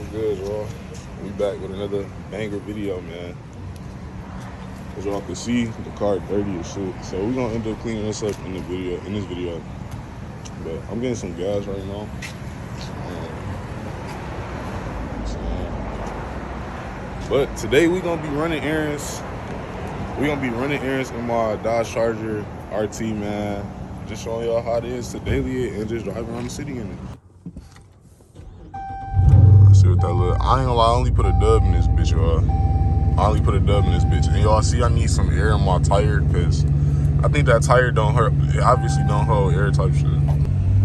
What's good, y'all? We back with another banger video, man. As y'all can see, the car dirty as shit. So we're gonna end up cleaning this up in this video. But I'm getting some gas right now. But today we gonna be running errands. We gonna be running errands in my Dodge Charger RT, man. Just showing y'all how it is to daily it and just drive around the city in it. See what that look. I ain't gonna lie, I only put a dub in this bitch, y'all. I only put a dub in this bitch. And y'all see I need some air in my tire because I think that tire don't hurt. It obviously don't hold air type shit. All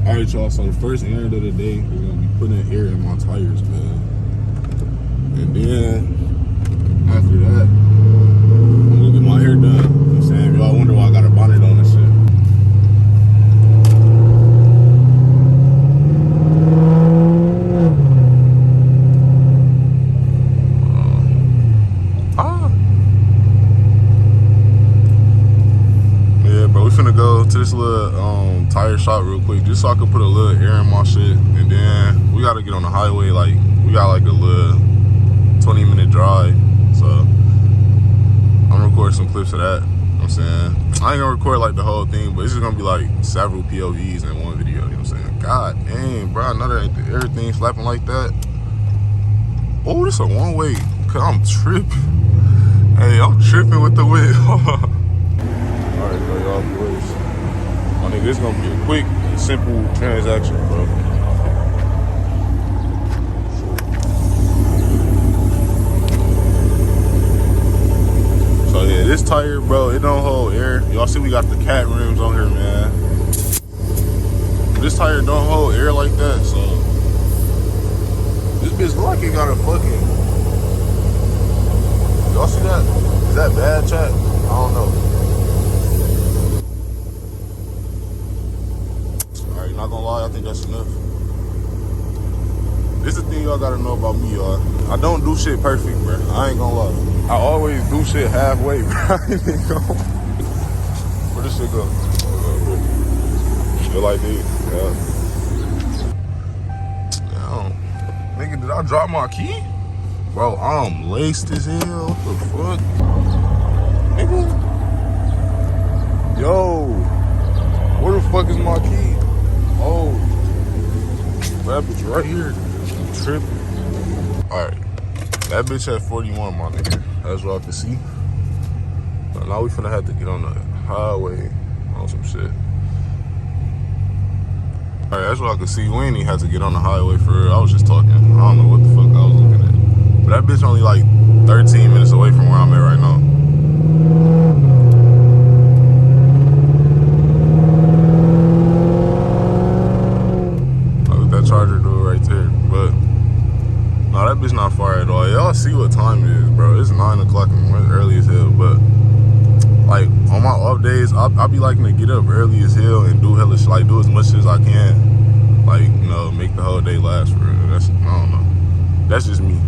right, y'all, so the first errand of the day, we're gonna be putting air in my tires, man. And then after that, I'm gonna get my hair done. You know what I'm saying? Y'all wonder why I got a bonnet on and shit. Go to this little tire shop real quick just so I can put a little air in my shit, and then we gotta get on the highway. Like we got like a little 20-minute drive, so I'm gonna record some clips of that. You know what I'm saying? I ain't gonna record like the whole thing, but it's just gonna be like several POVs in one video. You know what I'm saying? God dang, bro, I know that ain't everything slapping like that. Oh, this a one-way, cause I'm tripping. Hey, I'm tripping with the whip. Alright, so y'all boys, I think this is gonna be a quick and simple transaction, bro. So yeah, this tire, bro, it don't hold air. Y'all see we got the cat rims on here, man. This tire don't hold air like that, so this bitch look like it got a fucking. Y'all see that? Is that bad, chat? I don't know. Not gonna lie, I think that's enough. This is the thing y'all gotta know about me, y'all. I don't do shit perfect, bro. I ain't gonna lie. I always do shit halfway, bro. Where this shit go? Feel like this. Yeah. Damn. Nigga, did I drop my key? Bro, I'm laced as hell. What the fuck? Nigga? Yo. Where the fuck is my key? Oh, that bitch right here. I'm tripping. Alright, that bitch at 41, my nigga. As y'all can see. So now we finna have to get on the highway on some shit. Alright, as y'all can see, we ain't even have to get on the highway for real. I was just talking. I don't know what the fuck I was looking at. But that bitch only like 13 minutes away from where I'm at right now. Charger door right there, but no, that bitch not far at all. Y'all see what time it is, bro. It's 9 o'clock in the morning, early as hell. But like on my off days, I'll be liking to get up early as hell and do hella shit, like do as much as I can, like, you know, make the whole day last for real. That's, I don't know, that's just me.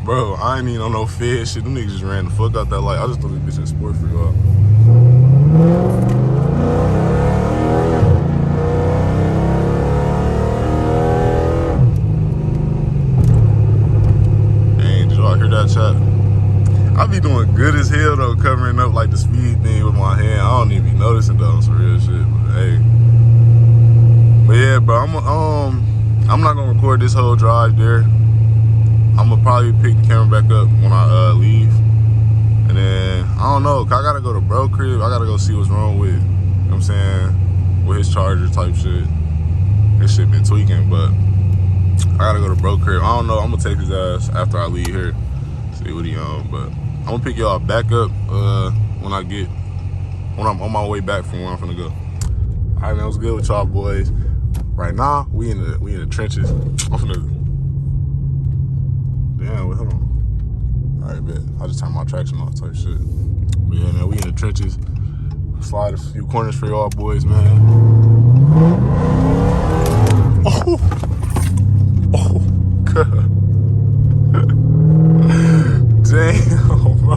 Bro, I ain't even on no fed shit. Them niggas just ran the fuck out that light. I just thought this bitch in sport for y'all. Chat. I be doing good as hell though, covering up like the speed thing with my hand. I don't even be noticing though, some real shit. But hey, but yeah, bro, I'm not gonna record this whole drive there. I'm gonna probably pick the camera back up when I leave, and then I don't know. I gotta go to bro crib. I gotta go see what's wrong with, you know what I'm saying, with his charger type shit. This shit been tweaking, but I gotta go to bro crib. I don't know. I'm gonna take his ass after I leave here. See what he on, but I'm gonna pick y'all back up when I'm on my way back from where I'm finna go. All right, man, what's good with y'all boys? Right now, we in the trenches. I'm finna. Damn, wait, hold on. All right, bet. I just turned my traction off type shit. But yeah, man, we in the trenches. Slide a few corners for y'all boys, man. Oh, God. Damn, bro.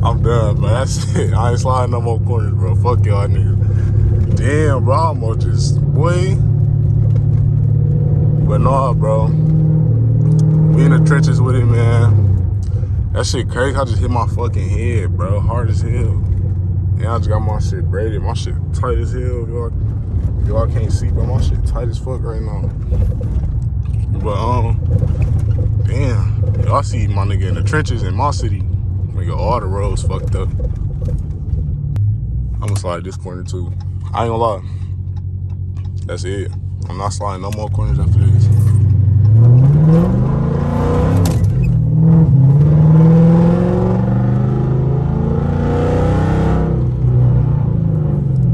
I'm done, bro. That's it. I ain't sliding no more corners, bro. Fuck y'all niggas. Damn, bro. I'm almost just, boy. But no, bro. We in the trenches with it, man. That shit crazy. I just hit my fucking head, bro. Hard as hell. Yeah, I just got my shit braided. My shit tight as hell. Y'all can't see, but my shit tight as fuck right now. But damn, y'all see my nigga in the trenches in my city. Nigga, all the roads fucked up. I'ma slide this corner too. I ain't gonna lie. That's it. I'm not sliding no more corners after this.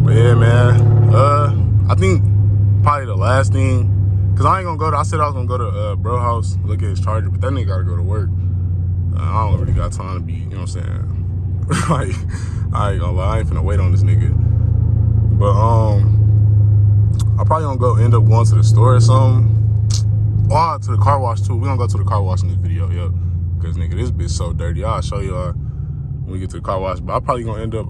But yeah, man. I think probably the last thing, cause I ain't gonna go to. I said I was gonna go to bro house, look at his charger, but that nigga gotta go to work. I don't really got time to be, you know what I'm saying? Like, I ain't gonna lie, I ain't finna wait on this nigga. But I probably gonna go end up going to the store or something. Or to the car wash too. We gonna go to the car wash in this video, yo. Cause nigga, this bitch so dirty. I'll show y'all when we get to the car wash. But I probably gonna end up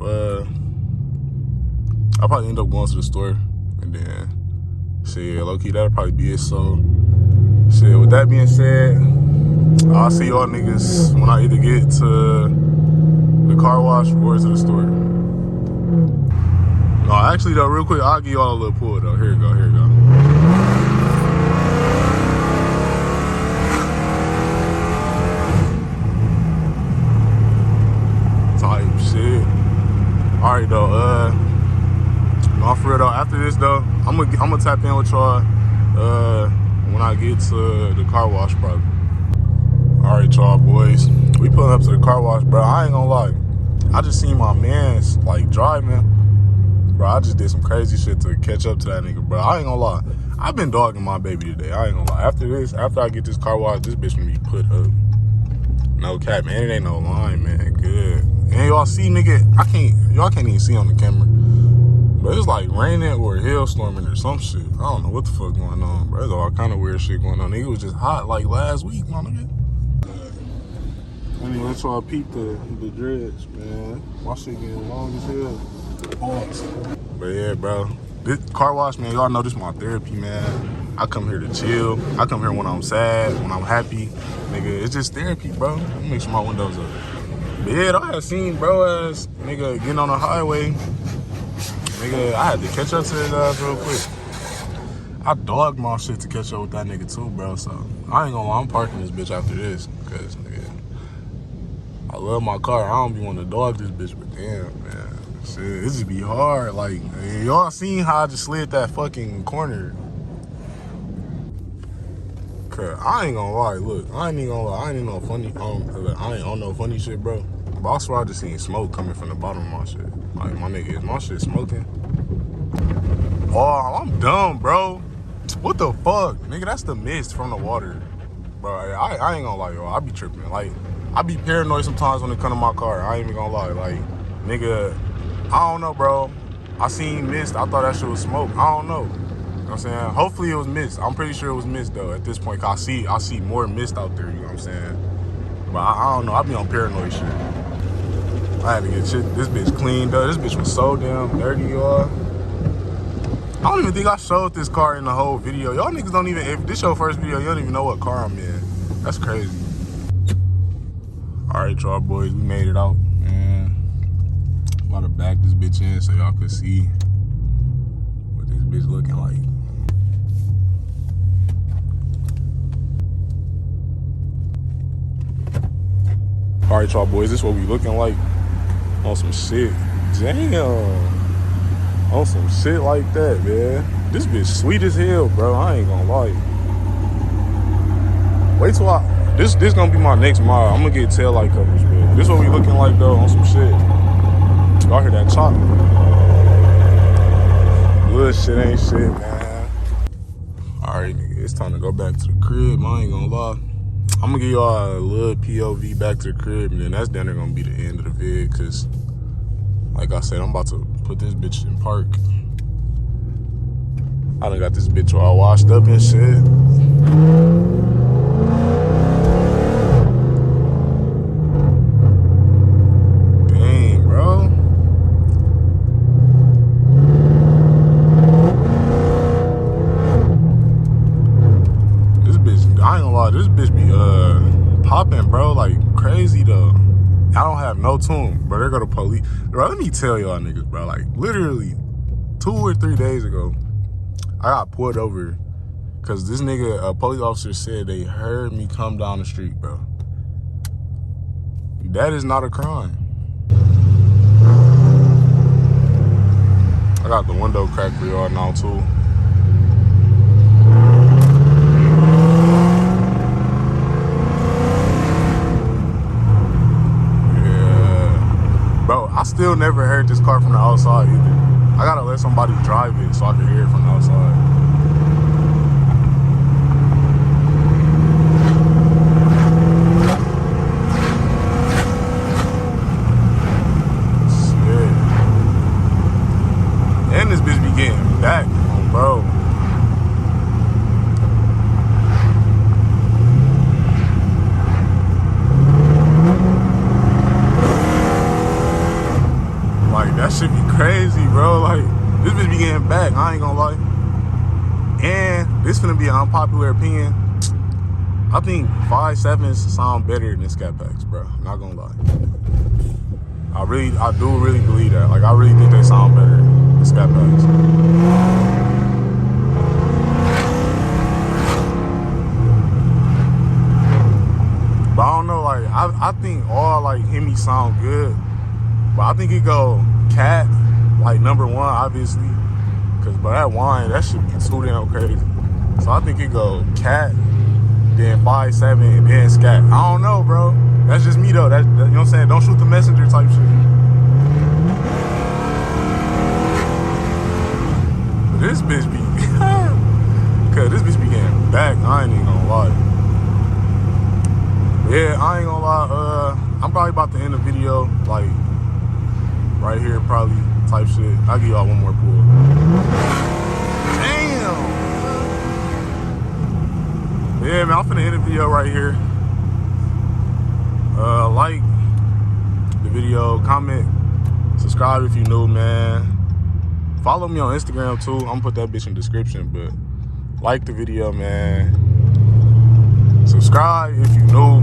going to the store and then shit, low key that'll probably be it. So shit, with that being said, I'll see y'all niggas when I either get to the car wash or to the store. No, actually though, real quick, I'll give y'all a little pull though. Here you go, here you go. Type shit. Alright though, no, for real though, after this though, I'm gonna tap in with y'all when I get to the car wash probably. Alright y'all boys, we pulling up to the car wash, bro. I ain't gonna lie, I just seen my mans like driving. Bro, I just did some crazy shit to catch up to that nigga, bro. I ain't gonna lie. I've been dogging my baby today. I ain't gonna lie. After I get this car wash, this bitch gonna be put up. No cap, man. It ain't no line, man. Good. And y'all see, nigga, y'all can't even see on the camera. But it's like raining or hailstorming or some shit. I don't know what the fuck going on, bro. There's all kind of weird shit going on. Nigga, it was just hot like last week, my nigga. Anyway, that's why I peeped the dreads, man. My shit getting long as hell. But yeah, bro, this car wash, man, y'all know this is my therapy, man. I come here to chill. I come here when I'm sad, when I'm happy. Nigga, it's just therapy, bro. Let me make sure my windows up. But yeah, I had seen bro ass nigga getting on the highway. Nigga, I had to catch up to his ass real quick. I dogged my shit to catch up with that nigga too, bro. So I ain't gonna lie, I'm parking this bitch after this. Cause nigga, I love my car. I don't be wanting to dog this bitch, but damn, man. Shit, it just be hard. Like, y'all seen how I just slid that fucking corner. Cause I ain't gonna lie, look, I ain't even gonna lie, I ain't no funny, I ain't on no funny shit, bro. But I swear I just seen smoke coming from the bottom of my shit. Like, my nigga, is my shit smoking? Oh, I'm dumb, bro. What the fuck? Nigga, that's the mist from the water. Bro, I ain't gonna lie, yo, I be tripping. Like, I be paranoid sometimes when it come to my car. I ain't even gonna lie, like, nigga, I don't know, bro. I seen mist. I thought that shit was smoke. I don't know. You know what I'm saying? Hopefully it was mist. I'm pretty sure it was mist, though, at this point. Cause I see more mist out there, you know what I'm saying? But I don't know. I be on paranoid shit. I had to get this bitch cleaned up. This bitch was so damn dirty, y'all. I don't even think I showed this car in the whole video. Y'all niggas don't even, if this your first video, you don't even know what car I'm in. That's crazy. All right, y'all boys, we made it out, man. I'm about to back this bitch in so y'all could see what this bitch looking like. All right, y'all boys, this is what we looking like on some shit. Damn. On some shit like that, man. This bitch sweet as hell, bro. I ain't gonna lie. Wait till this gonna be my next mile. I'm gonna get tail light coverage, man. This what we looking like though on some shit. Y'all hear that chop? Little shit ain't shit, man. Alright, nigga, it's time to go back to the crib. I ain't gonna lie. I'm gonna give y'all a little POV back to the crib, and then that's then gonna be the end of the vid, cause like I said, I'm about to put this bitch in park. I done got this bitch all washed up and shit. Dang, bro. I ain't gonna lie, this bitch be popping, bro, like crazy though. I don't have no tune, bro. There go the police. Bro, let me tell y'all niggas, bro, like literally 2 or 3 days ago, I got pulled over because this nigga, a police officer said they heard me come down the street, bro. That is not a crime. I got the window cracked for y'all now too. Bro, I still never heard this car from the outside either. I gotta let somebody drive it so I can hear it from the outside. Shit. And this bitch be getting back, bro. That shit be crazy, bro. Like, this bitch be getting back, I ain't gonna lie. And this finna be an unpopular opinion. I think 5.7s sound better than scat packs, bro. Not gonna lie. I do really believe that. Like, I really think they sound better than scat packs. But I don't know, like, I think all, like, Hemi sound good. But I think it go Cat, like #1, obviously. Cause by that wine, that shit be too damn crazy. So I think it go Cat, then 5.7, and then Scat. I don't know, bro. That's just me though. That, you know what I'm saying? Don't shoot the messenger type shit. But this bitch be, cause this bitch be getting back. I ain't even gonna lie. Yeah, I ain't gonna lie. I'm probably about to end the video, like, right here, probably, type shit. I'll give y'all one more pull. Damn! Yeah, man, I'm finna end the video right here. Like the video, comment, subscribe if you new, man. Follow me on Instagram, too. I'm gonna put that bitch in the description, but like the video, man. Subscribe if you new.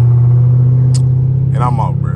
And I'm out, bro.